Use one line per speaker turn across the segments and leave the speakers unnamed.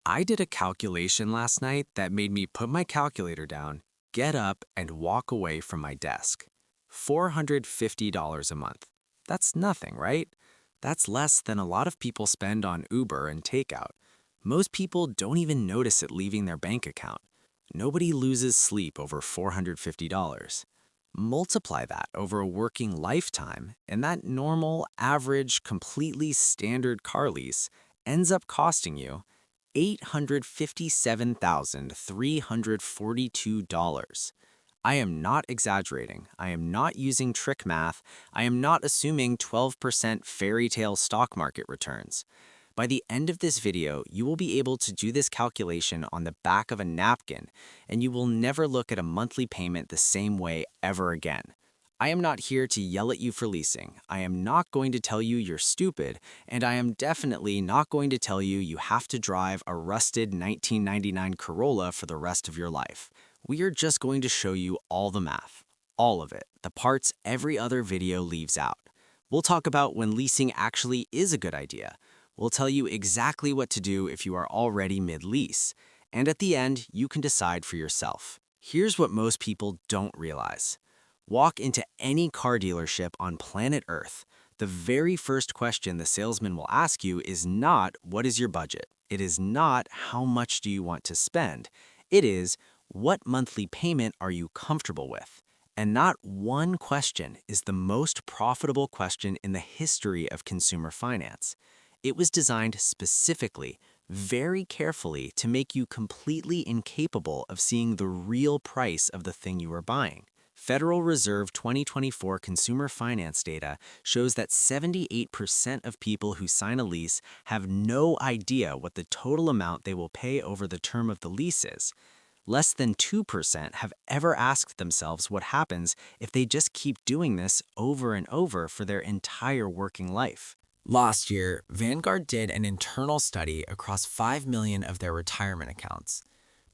I did a calculation last night that made me put my calculator down, get up, and walk away from my desk. $450 a month. That's nothing, right? That's less than a lot of people spend on Uber and takeout. Most people don't even notice it leaving their bank account. Nobody loses sleep over $450. Multiply that over a working lifetime, and that normal, average, completely standard car lease ends up costing you $857,342. I am not exaggerating. I am not using trick math. I am not assuming 12% fairy tale stock market returns. By the end of this video, you will be able to do this calculation on the back of a napkin, and you will never look at a monthly payment the same way ever again. I am not here to yell at you for leasing. I am not going to tell you you're stupid, and I am definitely not going to tell you you have to drive a rusted 1999 Corolla for the rest of your life. We are just going to show you all the math, all of it, the parts every other video leaves out. We'll talk about when leasing actually is a good idea. We'll tell you exactly what to do if you are already mid-lease. And at the end, you can decide for yourself. Here's what most people don't realize. Walk into any car dealership on planet Earth. The very first question the salesman will ask you is not, what is your budget? It is not, how much do you want to spend? It is, what monthly payment are you comfortable with? And not one question is the most profitable question in the history of consumer finance. It was designed specifically, very carefully, to make you completely incapable of seeing the real price of the thing you are buying. Federal Reserve 2024 consumer finance data shows that 78% of people who sign a lease have no idea what the total amount they will pay over the term of the lease is. Less than 2% have ever asked themselves what happens if they just keep doing this over and over for their entire working life. Last year, Vanguard did an internal study across 5 million of their retirement accounts.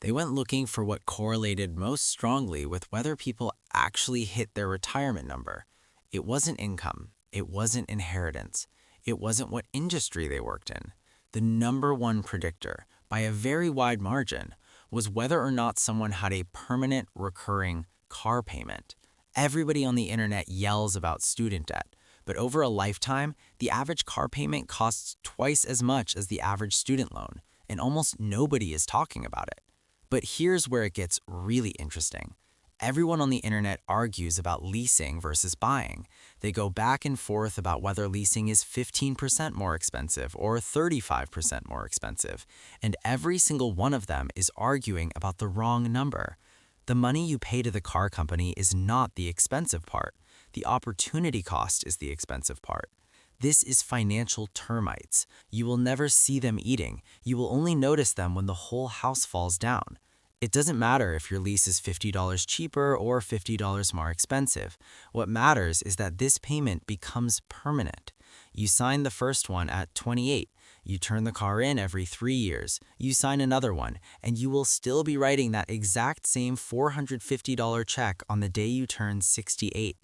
They went looking for what correlated most strongly with whether people actually hit their retirement number. It wasn't income. It wasn't inheritance. It wasn't what industry they worked in. The number one predictor, by a very wide margin, was whether or not someone had a permanent, recurring car payment. Everybody on the internet yells about student debt, but over a lifetime, the average car payment costs twice as much as the average student loan, and almost nobody is talking about it. But here's where it gets really interesting. Everyone on the internet argues about leasing versus buying. They go back and forth about whether leasing is 15% more expensive or 35% more expensive, and every single one of them is arguing about the wrong number. The money you pay to the car company is not the expensive part. The opportunity cost is the expensive part. This is financial termites. You will never see them eating. You will only notice them when the whole house falls down. It doesn't matter if your lease is $50 cheaper or $50 more expensive. What matters is that this payment becomes permanent. You sign the first one at 28. You turn the car in every 3 years. You sign another one, and you will still be writing that exact same $450 check on the day you turn 68.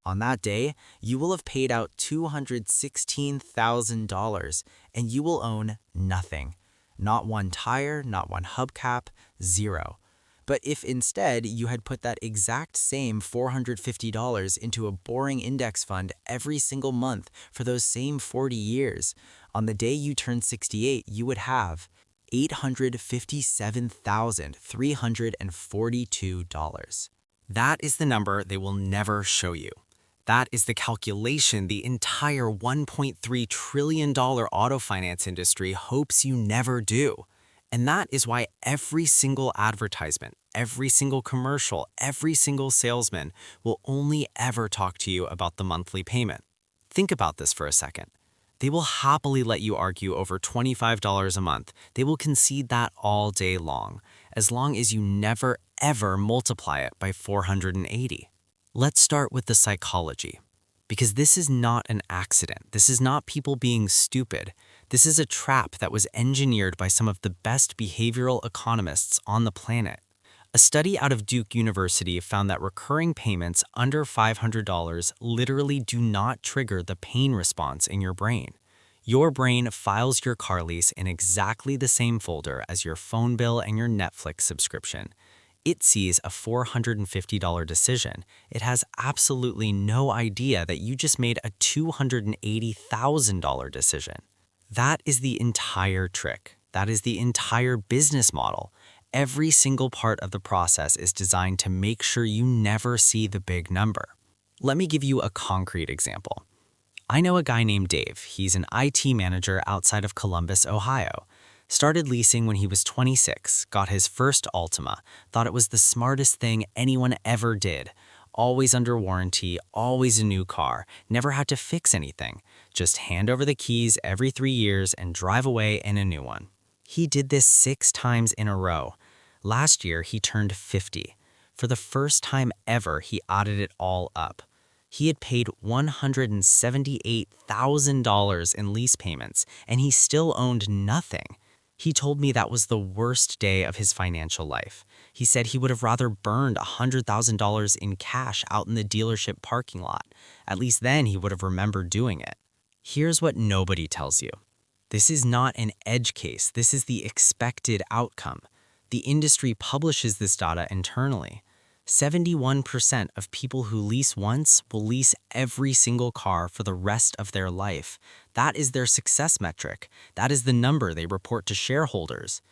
On that day, you will have paid out $216,000, and you will own nothing. Not one tire, not one hubcap, zero. But if instead you had put that exact same $450 into a boring index fund every single month for those same 40 years, on the day you turn 68, you would have $857,342. That is the number they will never show you. That is the calculation the entire $1.3 trillion auto finance industry hopes you never do. And that is why every single advertisement, every single commercial, every single salesman will only ever talk to you about the monthly payment. Think about this for a second. They will happily let you argue over $25 a month. They will concede that all day long as you never ever multiply it by 480. Let's start with the psychology, because this is not an accident. This is not people being stupid. This is a trap that was engineered by some of the best behavioral economists on the planet. A study out of Duke University found that recurring payments under $500 literally do not trigger the pain response in your brain. Your brain files your car lease in exactly the same folder as your phone bill and your Netflix subscription. It sees a $450 decision. It has absolutely no idea that you just made a $280,000 decision. That is the entire trick. That is the entire business model. Every single part of the process is designed to make sure you never see the big number. Let me give you a concrete example. I know a guy named Dave. He's an IT manager outside of Columbus, Ohio. Started leasing when he was 26, got his first Altima, thought it was the smartest thing anyone ever did. Always under warranty, always a new car, never had to fix anything. Just hand over the keys every 3 years and drive away in a new one. He did this 6 times in a row. Last year, he turned 50. For the first time ever, he added it all up. He had paid $178,000 in lease payments, and he still owned nothing. He told me that was the worst day of his financial life. He said he would have rather burned $100,000 in cash out in the dealership parking lot. At least then he would have remembered doing it. Here's what nobody tells you. This is not an edge case. This is the expected outcome. The industry publishes this data internally. 71% of people who lease once will lease every single car for the rest of their life. That is their success metric. That is the number they report to shareholders.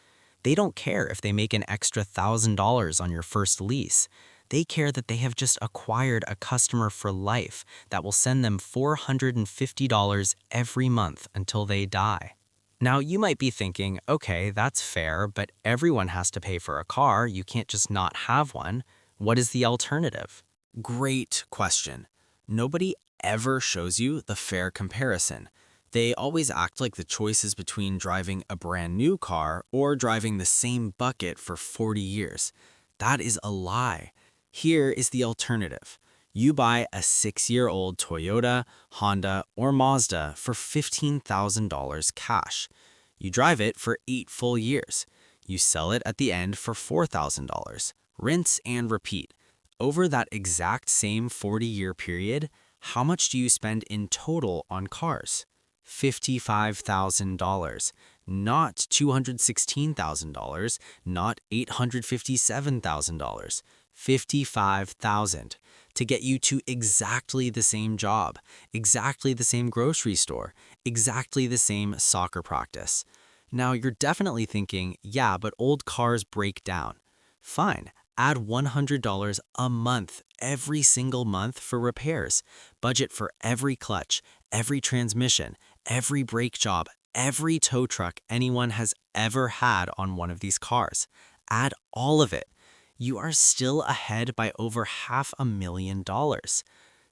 They don't care if they make an extra $1,000 on your first lease. They care that they have just acquired a customer for life that will send them $450 every month until they die. Now, you might be thinking, okay, that's fair, but everyone has to pay for a car. You can't just not have one. What is the alternative? Great question. Nobody ever shows you the fair comparison. They always act like the choice is between driving a brand new car or driving the same bucket for 40 years. That is a lie. Here is the alternative. You buy a 6-year-old Toyota, Honda, or Mazda for $15,000 cash. You drive it for 8 full years. You sell it at the end for $4,000. Rinse and repeat. Over that exact same 40-year period, how much do you spend in total on cars? $55,000, not $216,000, not $857,000, $55,000 to get you to exactly the same job, exactly the same grocery store, exactly the same soccer practice. Now you're definitely thinking, yeah, but old cars break down. Fine. Add $100 a month, every single month for repairs. Budget for every clutch, every transmission, every brake job, every tow truck anyone has ever had on one of these cars. Add all of it. You are still ahead by over $500,000.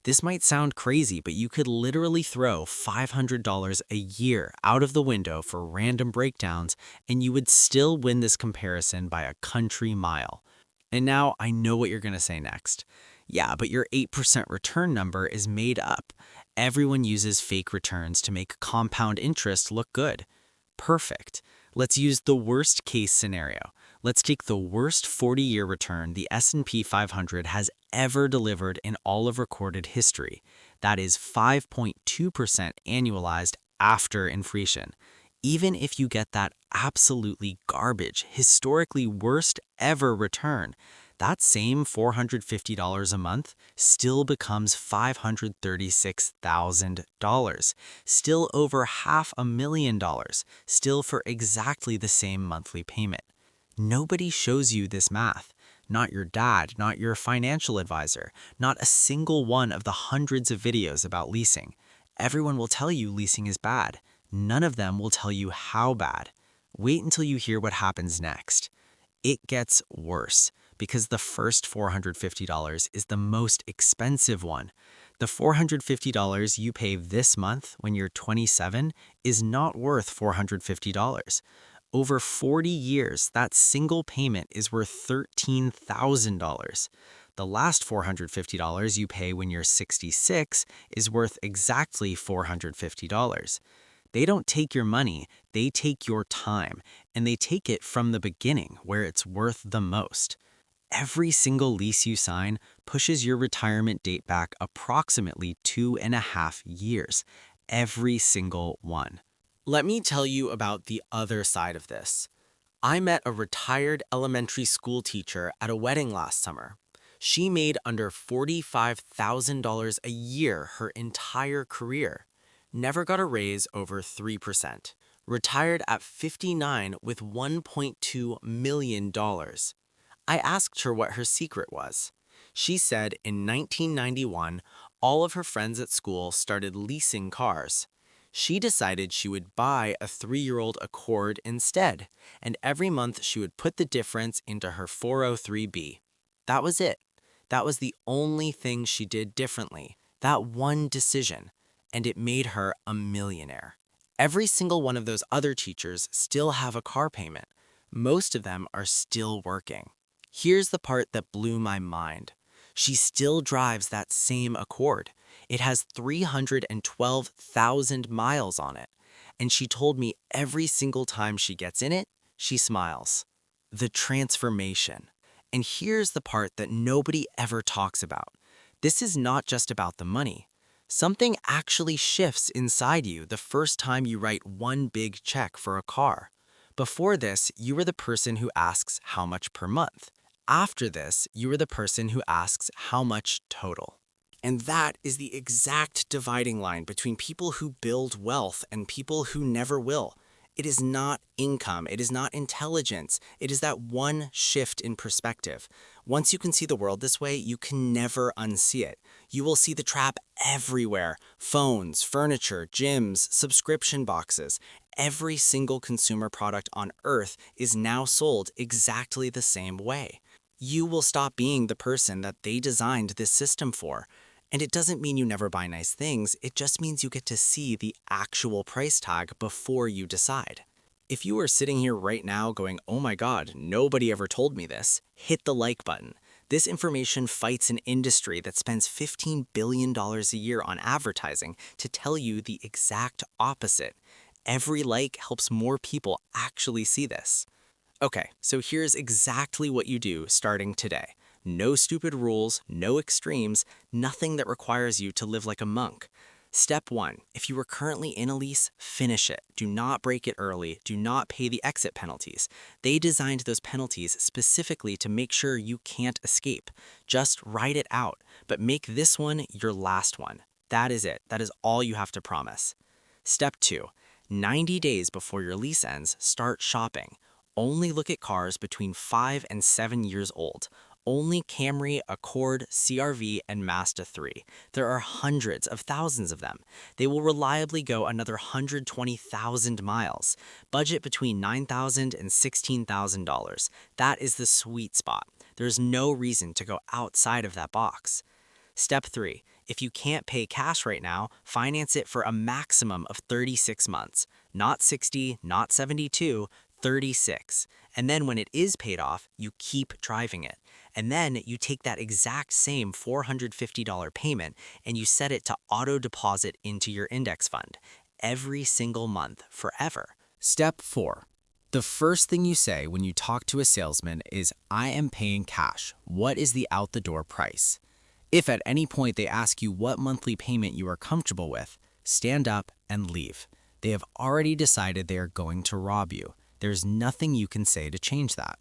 This might sound crazy, but you could literally throw $500 a year out of the window for random breakdowns, and you would still win this comparison by a country mile. And now I know what you're going to say next. Yeah, but your 8% return number is made up. Everyone uses fake returns to make compound interest look good. Perfect. Let's use the worst case scenario. Let's take the worst 40-year return the S&P 500 has ever delivered in all of recorded history. That is 5.2% annualized after inflation. Even if you get that absolutely garbage, historically worst ever return, that same $450 a month still becomes $536,000, still over $500,000, still for exactly the same monthly payment. Nobody shows you this math. Not your dad, not your financial advisor, not a single one of the hundreds of videos about leasing. Everyone will tell you leasing is bad. None of them will tell you how bad. Wait until you hear what happens next. It gets worse because the first $450 is the most expensive one. The $450 you pay this month when you're 27 is not worth $450. Over 40 years, that single payment is worth $13,000. The last $450 you pay when you're 66 is worth exactly $450. They don't take your money, they take your time, and they take it from the beginning where it's worth the most. Every single lease you sign pushes your retirement date back approximately 2.5 years. Every single one. Let me tell you about the other side of this. I met a retired elementary school teacher at a wedding last summer. She made under $45,000 a year her entire career. Never got a raise over 3%. Retired at 59 with $1.2 million. I asked her what her secret was. She said in 1991, all of her friends at school started leasing cars. She decided she would buy a 3-year-old Accord instead, and every month she would put the difference into her 403b. That was it. That was the only thing she did differently. That one decision. And it made her a millionaire. Every single one of those other teachers still have a car payment. Most of them are still working. Here's the part that blew my mind. She still drives that same Accord. It has 312,000 miles on it. And she told me every single time she gets in it, she smiles. The transformation. And here's the part that nobody ever talks about. This is not just about the money. Something actually shifts inside you the first time you write one big check for a car. Before this, you were the person who asks how much per month. After this, you are the person who asks how much total. And that is the exact dividing line between people who build wealth and people who never will. It is not income, it is not intelligence, it is that one shift in perspective. Once you can see the world this way, you can never unsee it. You will see the trap everywhere. Phones, furniture, gyms, subscription boxes. Every single consumer product on earth is now sold exactly the same way. You will stop being the person that they designed this system for. And it doesn't mean you never buy nice things, it just means you get to see the actual price tag before you decide. If you are sitting here right now going, oh my God, nobody ever told me this, hit the like button. This information fights an industry that spends $15 billion a year on advertising to tell you the exact opposite. Every like helps more people actually see this. Okay, so here's exactly what you do starting today. No stupid rules, no extremes, nothing that requires you to live like a monk. Step 1. If you are currently in a lease, finish it. Do not break it early. Do not pay the exit penalties. They designed those penalties specifically to make sure you can't escape. Just write it out, but make this one your last one. That is it. That is all you have to promise. Step 2. 90 days before your lease ends, start shopping. Only look at cars between 5 and 7 years old. Only Camry, Accord, CR-V, and Mazda 3. There are hundreds of thousands of them. They will reliably go another 120,000 miles. Budget between $9,000 and $16,000. That is the sweet spot. There's no reason to go outside of that box. Step 3. If you can't pay cash right now, finance it for a maximum of 36 months. Not 60, not 72, 36. And then when it is paid off, you keep driving it. And then you take that exact same $450 payment and you set it to auto deposit into your index fund every single month forever. Step 4. The first thing you say when you talk to a salesman is, I am paying cash. What is the out the door price? If at any point they ask you what monthly payment you are comfortable with, stand up and leave. They have already decided they are going to rob you. There's nothing you can say to change that.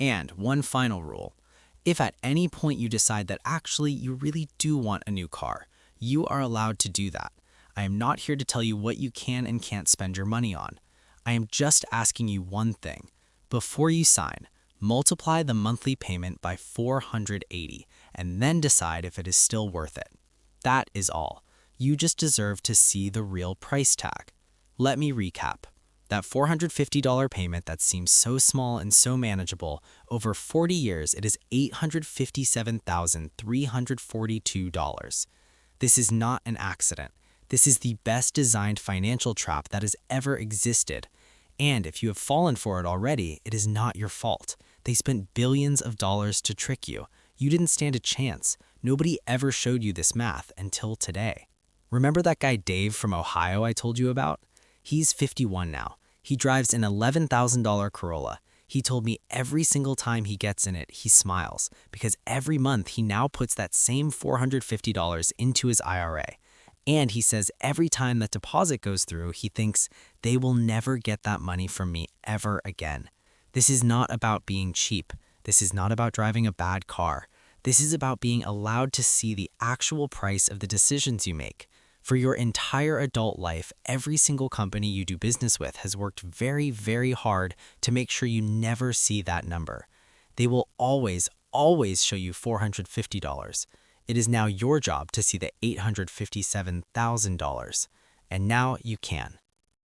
And one final rule. If at any point you decide that actually you really do want a new car, you are allowed to do that. I am not here to tell you what you can and can't spend your money on. I am just asking you one thing. Before you sign, multiply the monthly payment by 480 and then decide if it is still worth it. That is all. You just deserve to see the real price tag. Let me recap. That $450 payment that seems so small and so manageable, over 40 years it is $857,342. This is not an accident. This is the best designed financial trap that has ever existed. And if you have fallen for it already, it is not your fault. They spent billions of dollars to trick you. You didn't stand a chance. Nobody ever showed you this math until today. Remember that guy Dave from Ohio I told you about? He's 51 now. He drives an $11,000 Corolla. He told me every single time he gets in it, he smiles because every month he now puts that same $450 into his IRA.
And he says every time that deposit goes through, he thinks they will never get that money from me ever again. This is not about being cheap. This is not about driving a bad car. This is about being allowed to see the actual price of the decisions you make. For your entire adult life, every single company you do business with has worked very, very hard to make sure you never see that number. They will always, always show you $450. It is now your job to see the $857,000. And now you can.